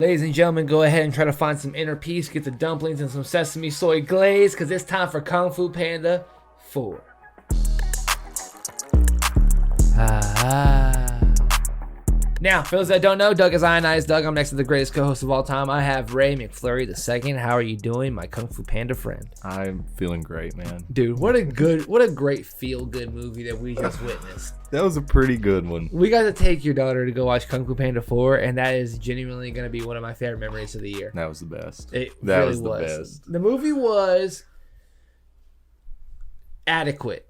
Ladies and gentlemen, go ahead and try to find some inner peace, get the dumplings and some sesame soy glaze, because it's time for Kung Fu Panda 4. Now, for those that don't know, Doug is Ionized Doug. I'm next to the greatest co-host of all time. I have Ray McFlurry II. How are you doing, my Kung Fu Panda friend? I'm feeling great, man. Dude, what a great feel-good movie that we just witnessed. That was a pretty good one. We got to take your daughter to go watch Kung Fu Panda 4, and that is genuinely going to be one of my favorite memories of the year. That was the best. That really was the best. The movie was adequate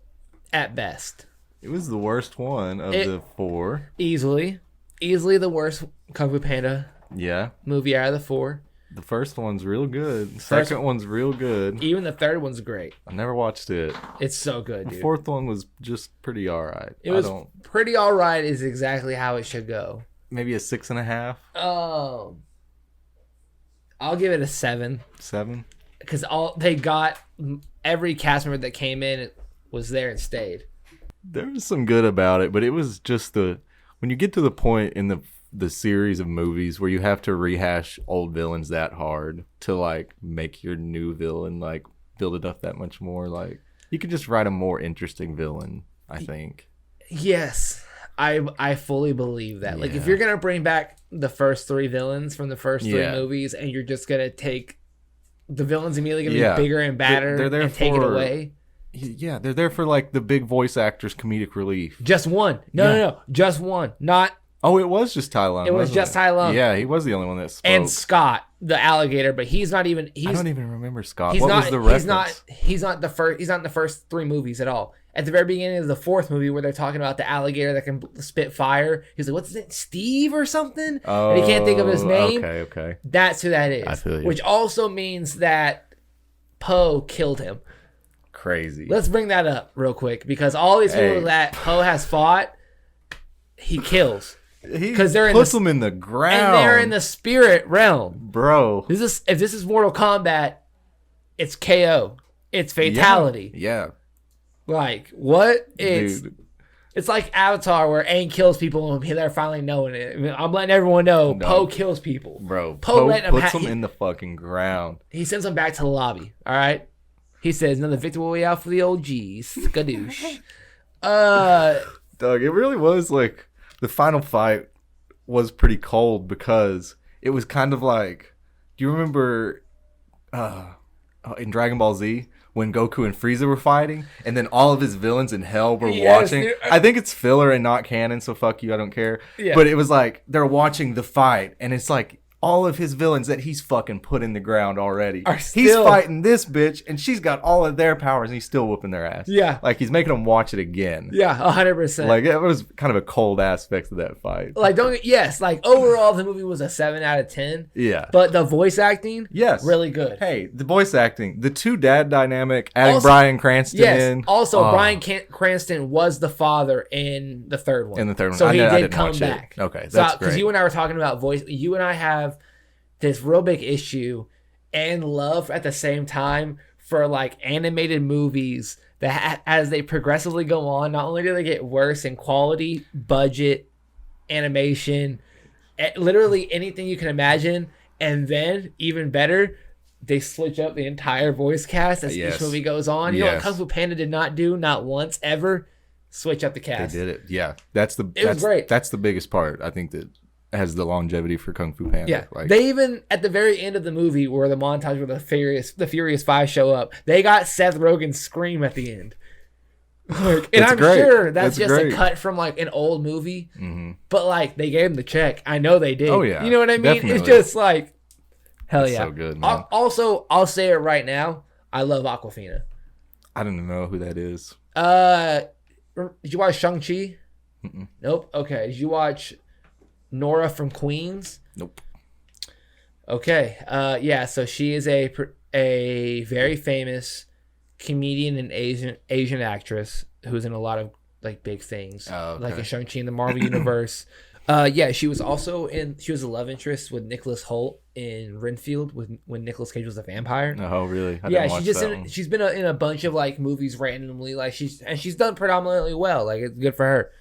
at best. It was the worst one of the four. Easily the worst Kung Fu Panda movie out of the four. The first one's real good. The second one's real good. Even the third one's great. I never watched it. It's so good, dude. The fourth one was just pretty alright. It was pretty alright is exactly how it should go. Maybe a 6.5. I'll give it a 7. 7? Because every cast member that came in was there and stayed. There was some good about it, but it was just when you get to the point in the series of movies where you have to rehash old villains that hard to like make your new villain like build it up that much more, like you could just write a more interesting villain, I think. Yes, I fully believe that. Like if you're gonna bring back the first 3 villains from the first 3 movies and you're just gonna take the villains immediately gonna be bigger and badder and take it away. Yeah, they're there for like the big voice actors' comedic relief. Just one. No, just one. Not. Oh, it was just Tai Lung. It was just Tai Lung. Yeah, he was the only one that spoke. And Scott, the alligator, but he's not even. I don't even remember Scott. What was the reference? He's not the first. He's not in the first 3 movies at all. At the very beginning of the 4th movie, where they're talking about the alligator that can spit fire, he's like, "What's his name? Steve or something?" Oh, and he can't think of his name. Okay. That's who that is. I feel you. Which also means that Poe killed him. Crazy. Let's bring that up real quick because all these people that Poe has fought, he kills. Because they're puts them in the ground. And they're in the spirit realm. Bro. If this is Mortal Kombat, it's KO. It's fatality. Yeah. Like, what? It's like Avatar where Aang kills people and they're finally knowing it. I mean, I'm letting everyone know Poe kills people. Bro, Poe puts them in the fucking ground. He sends them back to the lobby. All right? He says, another victory out for the OGs. Skadoosh. Doug, it really was like, the final fight was pretty cold because it was kind of like, do you remember in Dragon Ball Z when Goku and Frieza were fighting and then all of his villains in hell were watching? Dude. I think it's filler and not canon, so fuck you, I don't care. Yeah. But it was like, they're watching the fight and it's like, all of his villains that he's fucking put in the ground already. He's fighting this bitch, and she's got all of their powers, and he's still whooping their ass. Yeah. Like, he's making them watch it again. Yeah, 100%. Like, it was kind of a cold aspect of that fight. Like, overall, the movie was a 7 out of 10. Yeah. But the voice acting, really good. Hey, the voice acting, the 2 dad dynamic, adding Bryan Cranston in. Also, Bryan Cranston was the father in the 3rd one. In the 3rd one. So he did come back. Okay, that's great. Because you and I were talking about voice. You and I have this real big issue and love at the same time for like animated movies that as they progressively go on, not only do they get worse in quality, budget, animation, literally anything you can imagine, and then even better, they switch up the entire voice cast as each movie goes on. You know what Kung Fu Panda did not do, not once ever, switch up the cast. They did it. Yeah, that's great. That's the biggest part. I think that has the longevity for Kung Fu Panda. Yeah, like, they even at the very end of the movie where the montage where the Furious 5 show up, they got Seth Rogen's scream at the end. Like, and I'm sure that's just a cut from like an old movie, but like they gave him the check. I know they did. Oh yeah, you know what I mean? Definitely. It's just like hell that's yeah, so good. Man. Also, I'll say it right now. I love Awkwafina. I don't know who that is. Did you watch Shang-Chi? Nope. Okay. Did you watch Nora from Queens? Nope. Okay. So she is a very famous comedian and Asian actress who's in a lot of like big things, like in Shang-Chi in the Marvel universe. She was a love interest with Nicholas Hoult in Renfield when Nicolas Cage was a vampire. Oh, really? She's been in a bunch of like movies randomly, like she's done predominantly well. Like it's good for her.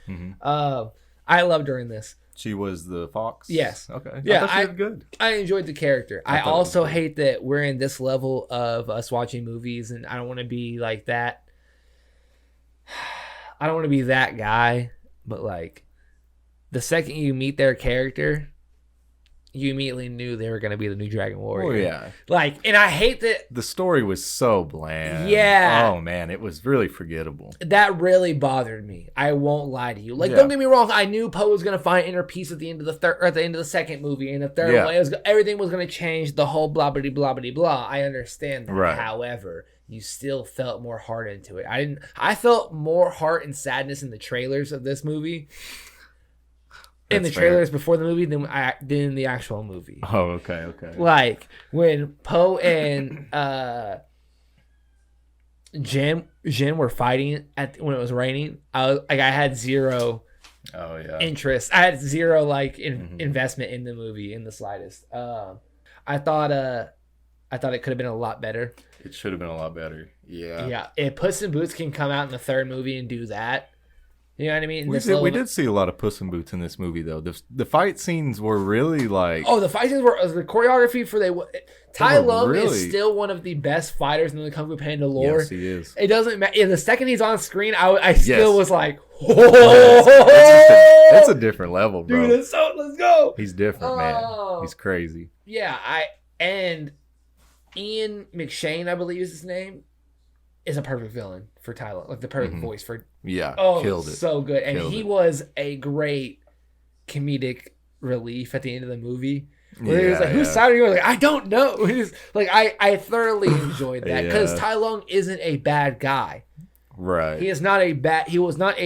I loved her in this. She was the fox? Yes. Okay. Yeah, I thought she did good. I enjoyed the character. I thought it was also good. hate that we're in this level of us watching movies, and I don't want to be like that. I don't want to be that guy, but like the second you meet their character, you immediately knew they were going to be the new Dragon Warrior. Oh, yeah. Like, and I hate that. The story was so bland. Yeah. Oh, man. It was really forgettable. That really bothered me. I won't lie to you. Like, Yeah. don't get me wrong. I knew Poe was going to find inner peace at the end of the third, or at the end of the second movie. And the third Yeah. one, everything was going to change. The whole blah blah blah blah blah. I understand that. Right. However, you still felt more heart into it. I felt more heart and sadness in the trailers of this movie. In the That's fair. trailers before the movie than in the actual movie. Oh, okay. Like when Poe and Jin were fighting when it was raining. I had zero Oh, yeah. interest. I had zero investment in the movie in the slightest. I thought it could have been a lot better. It should have been a lot better. Yeah. Yeah, if Puss in Boots can come out in the third movie and do that, you know what I mean? We did see a lot of Puss in Boots in this movie, though. The fight scenes were really like... Oh, the fight scenes were the choreography for Tai Lung really- is still one of the best fighters in the Kung Fu Panda lore. Yes, he is. It doesn't matter. The second he's on screen, I still was like, That's a different level, bro. dude, let's go. He's different, man. Oh. He's crazy. Yeah, and Ian McShane, I believe is his name, is a perfect villain for Tai Lung. Like the perfect voice for... Yeah, killed it. So good. And Killed he it. was a great comedic relief at the end of the movie. Where he was like, whose side are you on? Like, I don't know. He was, like, I thoroughly enjoyed that because Tai Lung isn't a bad guy. Right. He was not a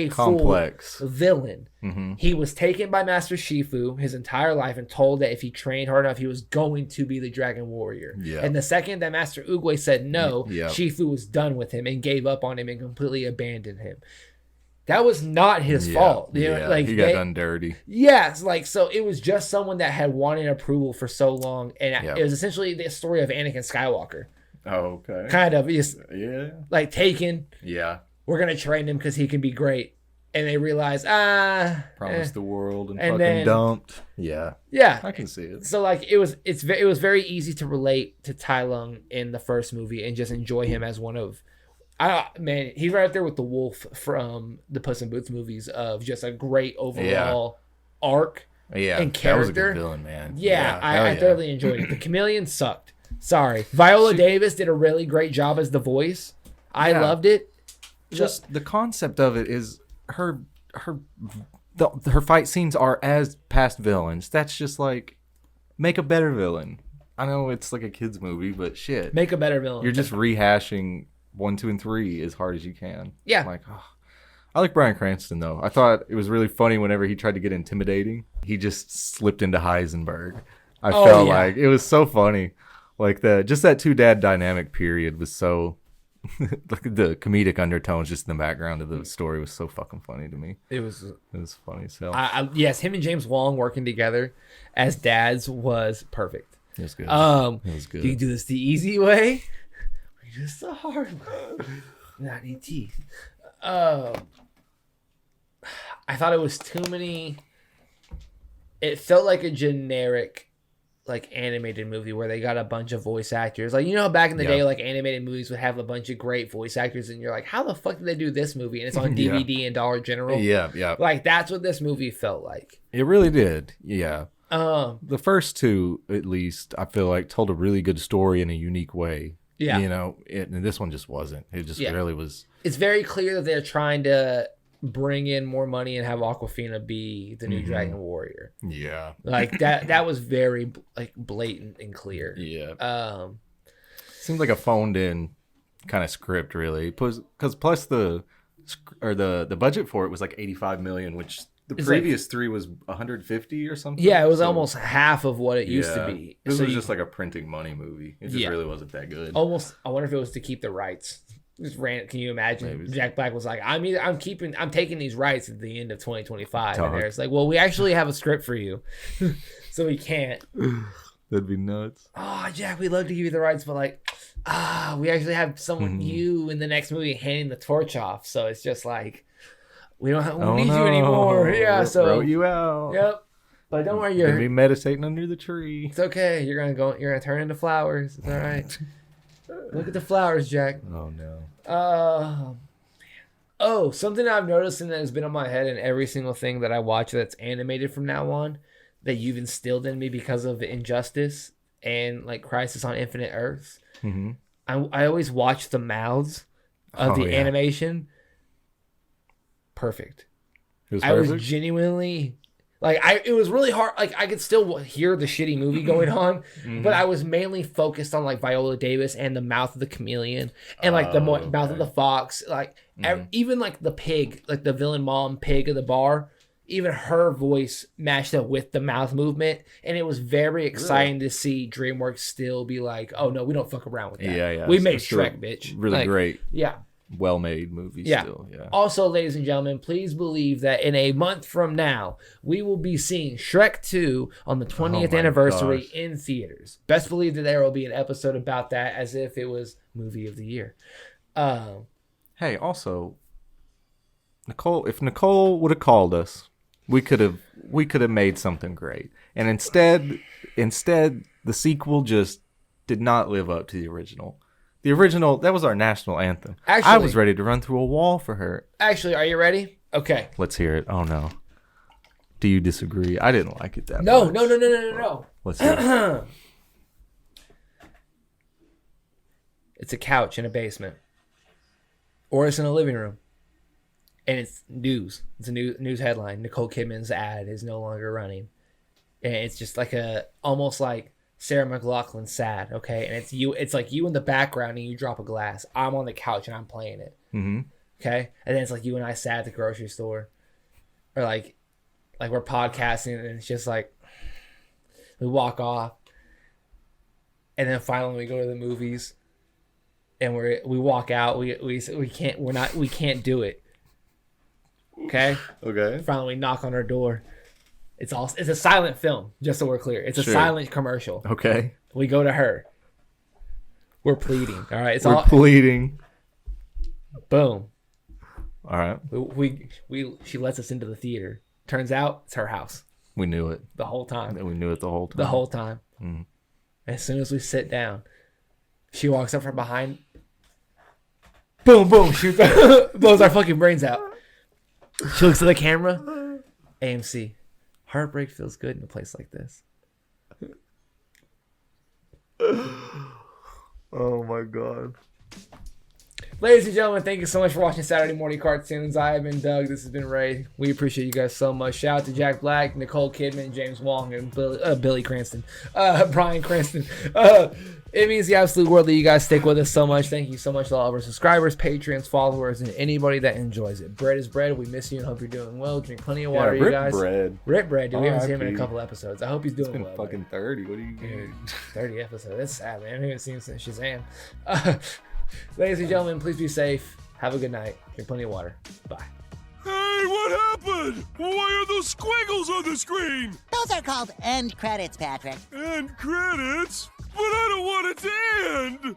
Complex. full villain. Mm-hmm. He was taken by Master Shifu his entire life and told that if he trained hard enough, he was going to be the Dragon Warrior. Yeah. And the second that Master Oogway said no, Yeah. Shifu was done with him and gave up on him and completely abandoned him. That was not his fault. You know, like he got done dirty. Yes, like so it was just someone that had wanted approval for so long, and it was essentially the story of Anakin Skywalker. Oh, okay. Kind of, just like taken. Yeah. We're gonna train him because he can be great, and they realize Promised the world and fucking then, dumped. Yeah. Yeah, I can see it. So like it was very easy to relate to Tai Lung in the first movie and just enjoy him as one of. He's right up there with the wolf from the Puss in Boots movies of just a great overall arc and character. That was a good villain, man. Yeah, I thoroughly enjoyed it. The Chameleon sucked. Sorry. Viola Davis did a really great job as the voice. I loved it. Just the concept of it is her fight scenes are as past villains. That's just like, make a better villain. I know it's like a kid's movie, but shit. Make a better villain. You're just rehashing 1, 2, and 3 as hard as you can. Yeah. I'm like, oh. I like Bryan Cranston, though. I thought it was really funny whenever he tried to get intimidating. He just slipped into Heisenberg. I felt like it was so funny. Like that two dad dynamic period was so like the comedic undertones just in the background of the story was so fucking funny to me. It was funny. So yes, him and James Wong working together as dads was perfect. It was good. It was good. You can do this the easy way. Just the hard way. Not any teeth. I thought it was too many. It felt like a generic, like animated movie where they got a bunch of voice actors. Like, you know, back in the day, like animated movies would have a bunch of great voice actors, and you're like, how the fuck did they do this movie? And it's on DVD and Dollar General. Yeah. Like that's what this movie felt like. It really did. Yeah. The first two, at least, I feel like told a really good story in a unique way. Yeah. You know, and this one just wasn't. It just really was. It's very clear that they're trying to bring in more money and have Awkwafina be the new Dragon Warrior. Yeah. Like that was very like blatant and clear. Yeah. Seems like a phoned in kind of script, really. Because plus the budget for it was like 85 million, which the previous three was 150 or something. Yeah, it was almost half of what it used to be. This was just like a printing money movie. It just really wasn't that good. Almost. I wonder if it was to keep the rights. Just ran. Can you imagine? Maybe. Jack Black was like, I'm taking these rights at the end of 2025. And it's like, well, we actually have a script for you, so we can't. That'd be nuts. Oh, Jack, we'd love to give you the rights, but like, we actually have someone you in the next movie handing the torch off. So it's just like, we don't need you anymore. Yeah, so throw you out. Yep. But don't worry, You're gonna be meditating under the tree. It's okay. You're gonna turn into flowers. It's all right. Look at the flowers, Jack. Oh no. Something I've noticed and that has been on my head in every single thing that I watch that's animated from now on, that you've instilled in me because of Injustice and like Crisis on Infinite Earths. Mm-hmm. I always watch the mouths of the animation. Perfect. I was genuinely it was really hard. Like I could still hear the shitty movie going on, but I was mainly focused on like Viola Davis and the mouth of the chameleon and like the mouth of the fox. Like even like the pig, like the villain mom pig of the bar, even her voice matched up with the mouth movement, and it was very exciting to see DreamWorks still be like, "Oh no, we don't fuck around with that. Yeah. We made Shrek, bitch. Really great. Yeah." Well-made movie still, yeah. Also, ladies and gentlemen, please believe that in a month from now, we will be seeing Shrek 2 on the 20th anniversary in theaters. Best believe that there will be an episode about that as if it was movie of the year. Hey, also, if Nicole would have called us, we could have made something great. And instead, the sequel just did not live up to the original. The original, that was our national anthem. Actually, I was ready to run through a wall for her. Actually, are you ready? Okay. Let's hear it. Oh, no. Do you disagree? I didn't like it that much. No. Let's hear it. It's a couch in a basement. Or it's in a living room. And it's news. It's a news headline. Nicole Kidman's ad is no longer running. And it's just like almost like Sarah McLachlan sad, okay? And it's like you in the background and you drop a glass. I'm on the couch and I'm playing it. Mm-hmm. Okay? And then it's like you and I sat at the grocery store. Or like we're podcasting and it's just like we walk off. And then finally we go to the movies and we walk out. We can't do it. Okay? Okay. Finally we knock on her door. It's a silent film, just so we're clear. It's a silent commercial. Okay. We go to her. We're pleading. All right. We're pleading. Boom. All right. She lets us into the theater. Turns out it's her house. We knew it. The whole time. We knew it the whole time. The whole time. Mm. As soon as we sit down, she walks up from behind. Boom, boom. She blows our fucking brains out. She looks at the camera. AMC. Heartbreak feels good in a place like this. Oh my god. Ladies and gentlemen, thank you so much for watching Saturday Morning Cartoons. I have been Doug. This has been Ray. We appreciate you guys so much. Shout out to Jack Black, Nicole Kidman, James Wong, and Billy Cranston. Bryan Cranston. It means the absolute world that you guys stick with us so much. Thank you so much to all of our subscribers, patrons, followers, and anybody that enjoys it. Bread is bread. We miss you and hope you're doing well. Drink plenty of water, you guys. Rip Bread. Dude, we haven't seen him in a couple episodes. I hope he's doing well. Fucking 30. What are you doing? 30 episodes. That's sad, man. I haven't seen him since Shazam. Ladies and gentlemen, please be safe. Have a good night. Drink plenty of water. Bye. Hey, what happened? Why are those squiggles on the screen? Those are called end credits, Patrick. End credits? But I don't want it to end!